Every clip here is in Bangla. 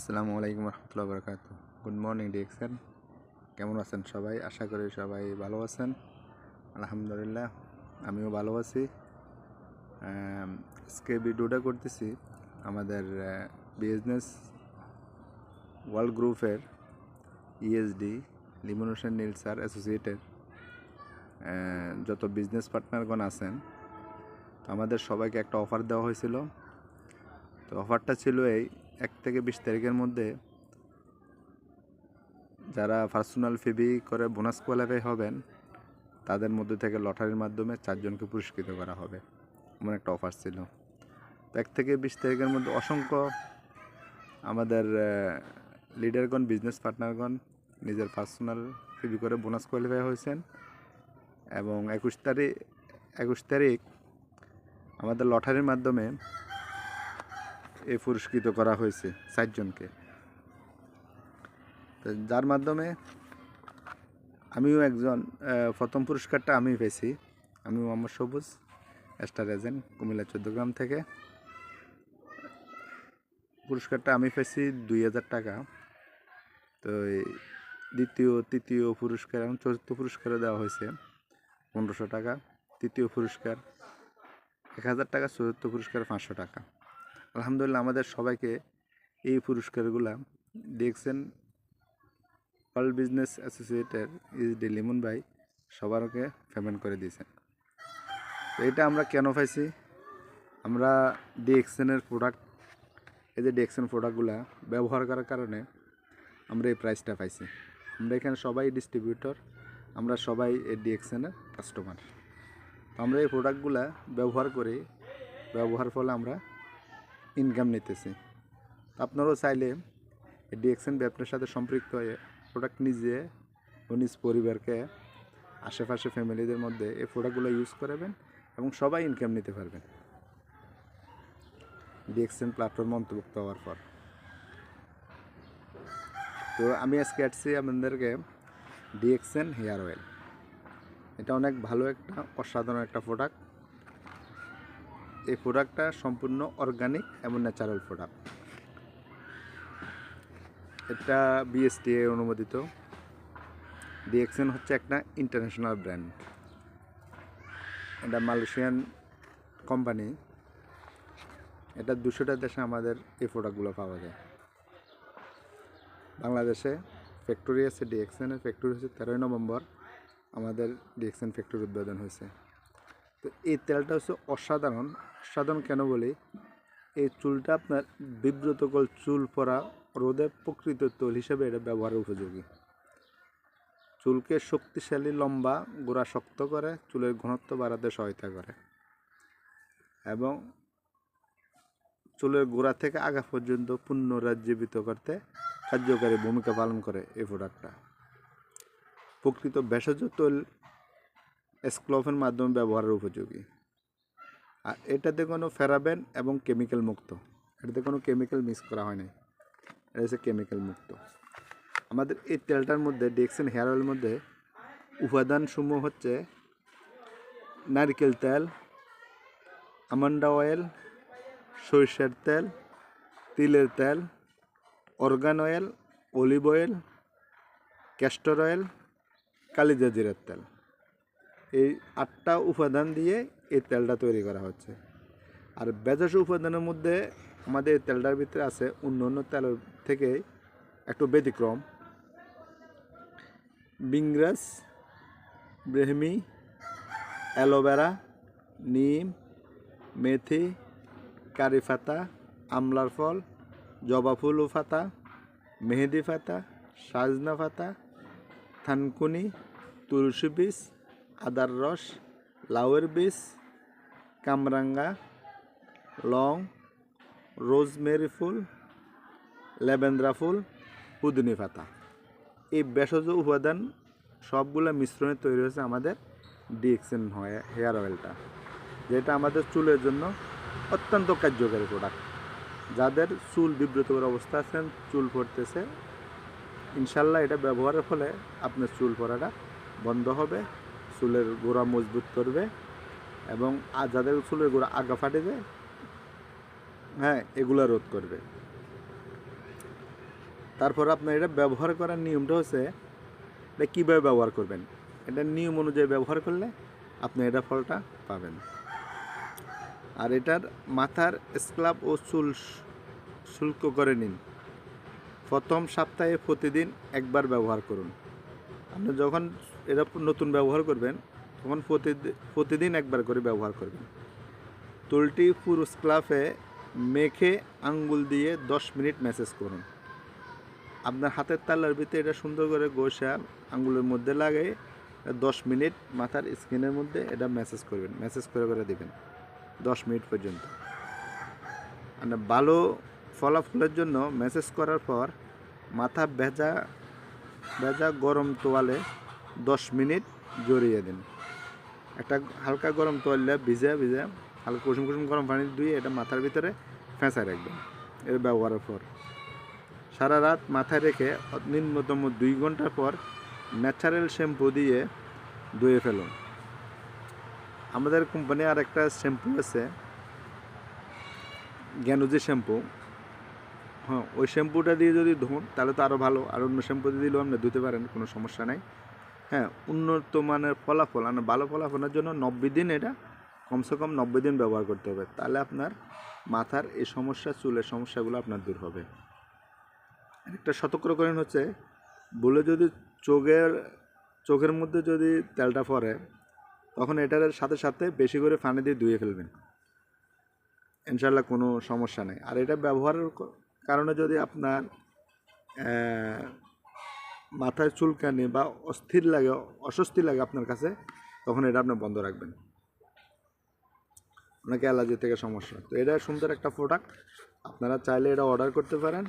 আসসালামু আলাইকুম রহমতুল্লাহ বরকাত। গুড মর্নিং ডিএক্সেন, কেমন আছেন সবাই? আশা করি সবাই ভালো আছেন। আলহামদুলিল্লাহ, আমিও ভালো আছি। আজকে ভিডিওটা করতেছি আমাদের বিজনেস ওয়ার্ল্ড গ্রুপের ইএসডি লিমন হোসেন নীল স্যার অ্যাসোসিয়েটেড যত বিজনেস পার্টনারগণ আছেন, আমাদের সবাইকে একটা অফার দেওয়া হয়েছিল। তো অফারটা ছিল এই 1 থেকে 20 তারিখের মধ্যে যারা পার্সোনাল ফিবি করে বোনাস কোয়ালিফাই হবেন তাদের মধ্যে থেকে লটারির মাধ্যমে 4 জনকে পুরস্কৃত করা হবে, এমন একটা অফার ছিল। তো 1 থেকে 20 তারিখের মধ্যে অসংখ্য আমাদের লিডারগণ, বিজনেস পার্টনারগণ নিজের পার্সোনাল ফিবি করে বোনাস কোয়ালিফাই হয়েছেন এবং 21 তারিখ আমাদের লটারির মাধ্যমে এই পুরস্কৃত করা হয়েছে 4 জনকে। তো যার মাধ্যমে আমিও একজন, প্রথম পুরস্কারটা আমি পেয়েছি। আমি মোহাম্মদ সবুজ, স্টার এজেন্ট, কুমিল্লা 14 গ্রাম থেকে। পুরস্কারটা আমি পেয়েছি 2000 টাকা। তো দ্বিতীয়, তৃতীয় পুরস্কার এবং চতুর্থ পুরস্কারও দেওয়া হয়েছে 1500 টাকা। তৃতীয় পুরস্কার 1000 টাকা, চতুর্থ পুরস্কার 500 টাকা। আলহামদুলিল্লাহ, আমাদের সবাইকে এই পুরস্কারগুলা দেখছেন ওয়ার্ল্ড বিজনেস অ্যাসোসিয়েটের ইএসডি লিমন ভাই সবারকে পেমেন্ট করে দিয়েছেন। তো এটা আমরা কেন পাইছি? আমরা ডিএক্সএনের প্রোডাক্ট, এই যে ডিএক্সএন প্রোডাক্টগুলা ব্যবহার করার কারণে আমরা এই প্রাইসটা পাইছি। আমরা এখানে সবাই ডিস্ট্রিবিউটর, আমরা সবাই এই ডিএক্সএনের কাস্টমার। তো আমরা এই প্রোডাক্টগুলা ব্যবহার ফলে আমরা ইনকাম নিতেছি। আপনারাও চাইলে এই ডিএক্সএন ব্যবসার সাথে সম্পৃক্ত হয়ে প্রোডাক্ট নিজে ও নিজ পরিবারকে, আশেপাশে ফ্যামিলিদের মধ্যে এই প্রোডাক্টগুলো ইউজ করবেন এবং সবাই ইনকাম নিতে পারবেন ডিএক্সএন প্ল্যাটফর্ম অন্তর্ভুক্ত হওয়ার পর। তো আমি আজকে আসছি আপনাদেরকে ডিএক্সএন হেয়ার অয়েল। এটা অনেক ভালো একটা অসাধারণ একটা প্রোডাক্ট। এই প্রোডাক্টটা সম্পূর্ণ অর্গানিক এবং ন্যাচারাল প্রোডাক্ট। এটা বিএসটিআই অনুমোদিত। ডিএক্সএন হচ্ছে একটা ইন্টারন্যাশনাল ব্র্যান্ড। এটা মালয়েশিয়ান কোম্পানি। এটা 200টা দেশে আমাদের এই প্রোডাক্টগুলো পাওয়া যায়। বাংলাদেশে ফ্যাক্টরি আছে, ডিএক্সএনের ফ্যাক্টরি হচ্ছে 13 নভেম্বর আমাদের ডিএক্সএন ফ্যাক্টরি উদ্বোধন হয়েছে। তো এই তেলটা হচ্ছে অসাধারণ। অসাধারণ কেন বলি? এই চুলটা আপনার বিব্রতকর চুল পড়া রোধে প্রকৃত তৈল হিসেবে এটা ব্যবহারের উপযোগী। চুলকে শক্তিশালী, লম্বা, গোড়া শক্ত করে, চুলের ঘনত্ব বাড়াতে সহায়তা করে এবং চুলের গোড়া থেকে আগা পর্যন্ত পুনরুজ্জীবিত করতে কার্যকারী ভূমিকা পালন করে এই প্রোডাক্টটা। প্রকৃত ভেষজ তৈল স্ক্লোভের মাধ্যমে ব্যবহারের উপযোগী। আর এটাতে কোনো ফেরাবেন এবং কেমিক্যাল মুক্ত। এটাতে কোনো কেমিক্যাল মিক্স করা হয় নাই, এটা হচ্ছে কেমিক্যাল মুক্ত। আমাদের এই তেলটার মধ্যে, ডিএক্সএন হেয়ার অয়েলের মধ্যে উপাদানসমূহ হচ্ছে নারকেল তেল, আমন্ড অয়েল, সরিষার তেল, তিলের তেল, organ oil, olive oil, castor oil, কালিজিরা জিরার তেল। এই 8টা উপাদান দিয়ে এই তেলটা তৈরি করা হচ্ছে। আর ভেষজ উপাদানের মধ্যে আমাদের এই তেলটার ভিতরে আছে অন্য তেলের থেকে একটু ব্যতিক্রম। বিংগ্রাস, ব্রেহমি, অ্যালোভেরা, নিম, মেথি, কারি পাতা, আমলার ফল, জবা ফুল ও পাতা, মেহেদি পাতা, সাজনা পাতা, থানকুনি, তুলসী বীজ, আদার রস, লাউয়ের বীজ, কামরাঙ্গা, লং, রোজমেরি ফুল, ল্যাভেন্ডার ফুল, পুদিনা পাতা। এই ভেষজ উপাদান সবগুলো মিশ্রণে তৈরি হয়েছে আমাদের ডিএক্সএন হেয়ার অয়েলটা, যেটা আমাদের চুলের জন্য অত্যন্ত কার্যকারী প্রোডাক্ট। যাদের চুল বিব্রতকর অবস্থা আছেন, চুল পড়তেছে, ইনশাল্লাহ এটা ব্যবহারের ফলে আপনার চুল পড়াটা বন্ধ হবে, চুলের গোড়া মজবুত করবে এবং যাদের চুলের গোড়া আগা ফাটে যায়, এগুলো রোধ করবে। তারপর আপনার এটা ব্যবহার করার নিয়মটা হচ্ছে এটা কীভাবে ব্যবহার করবেন, এটা নিয়ম অনুযায়ী ব্যবহার করলে আপনি এটা ফলটা পাবেন। আর এটার মাথার স্ক্রাব ও চুল শুল্ক করে নিন। প্রথম সপ্তাহে প্রতিদিন একবার ব্যবহার করুন। আপনি যখন এটা নতুন ব্যবহার করবেন তখন প্রতিদিন একবার করে ব্যবহার করবেন। চুলটি পুরো স্ক্রাফে মেখে আঙ্গুল দিয়ে 10 মিনিট ম্যাসেজ করুন। আপনার হাতের তালার ভিতরে এটা সুন্দর করে ঘষে আঙ্গুলের মধ্যে লাগিয়ে 10 মিনিট মাথার স্কিনের মধ্যে এটা ম্যাসেজ করবেন, ম্যাসেজ করে করে দিবেন 10 মিনিট পর্যন্ত। মানে ভালো ফলাফলের জন্য ম্যাসেজ করার পর মাথা ভেজা ভেজা গরম তোয়ালে 10 মিনিট জড়িয়ে দিন। একটা হালকা গরম তোয়ালে ভিজে হালকা কুসুম কুসুম গরম পানি ধুয়ে এটা মাথার ভিতরে ফেঁসায় রাখবেন। এর ব্যবহারের পর সারা রাত মাথায় রেখে ন্যূনতম 2 ঘন্টা পর ন্যাচারাল শ্যাম্পু দিয়ে ধুয়ে ফেলুন। আমাদের কোম্পানি আর একটা শ্যাম্পু আছে, জ্ঞানুজি শ্যাম্পু। হ্যাঁ, ওই শ্যাম্পুটা দিয়ে যদি ধুন তাহলে তো আরও ভালো। আর অন্য শ্যাম্পু দিয়ে দিলেও আপনি ধুতে পারেন, কোনো সমস্যা নাই। হ্যাঁ, উন্নত মানের ফলাফল মানে ভালো ফলাফলের জন্য 90 দিন এটা কমসে কম 90 দিন ব্যবহার করতে হবে, তাহলে আপনার মাথার এই সমস্যা, চুলের সমস্যাগুলো আপনার দূর হবে। একটা সতর্কীকরণ হচ্ছে, বলে যদি চোখের মধ্যে যদি তেলটা পড়ে তখন এটার সাথে সাথে বেশি করে পানি দিয়ে ধুয়ে ফেলবেন, ইনশাল্লাহ কোনো সমস্যা নেই। আর এটা ব্যবহারের কারণে যদি আপনার মাথায় চুলকানি বা অস্থির লাগে, অস্বস্তি লাগে আপনার কাছে, তখন এটা আপনি বন্ধ রাখবেন। অনেকে অ্যালার্জি থেকে সমস্যা, তো এটা সুন্দর একটা প্রোডাক্ট। আপনারা চাইলে এটা অর্ডার করতে পারেন,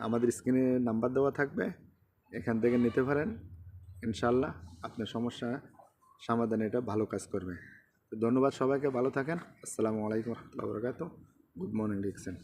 আমাদের স্ক্রিনে নাম্বার দেওয়া থাকবে, এখান থেকে নিতে পারেন। ইনশাল্লাহ আপনার সমস্যা সমাধানে এটা ভালো কাজ করবে। তো ধন্যবাদ সবাইকে, ভালো থাকেন। আসসালামু আলাইকুম রহমতুল্লাহি ওয়া বারাকাতুহু। গুড মর্নিং লিখছেন।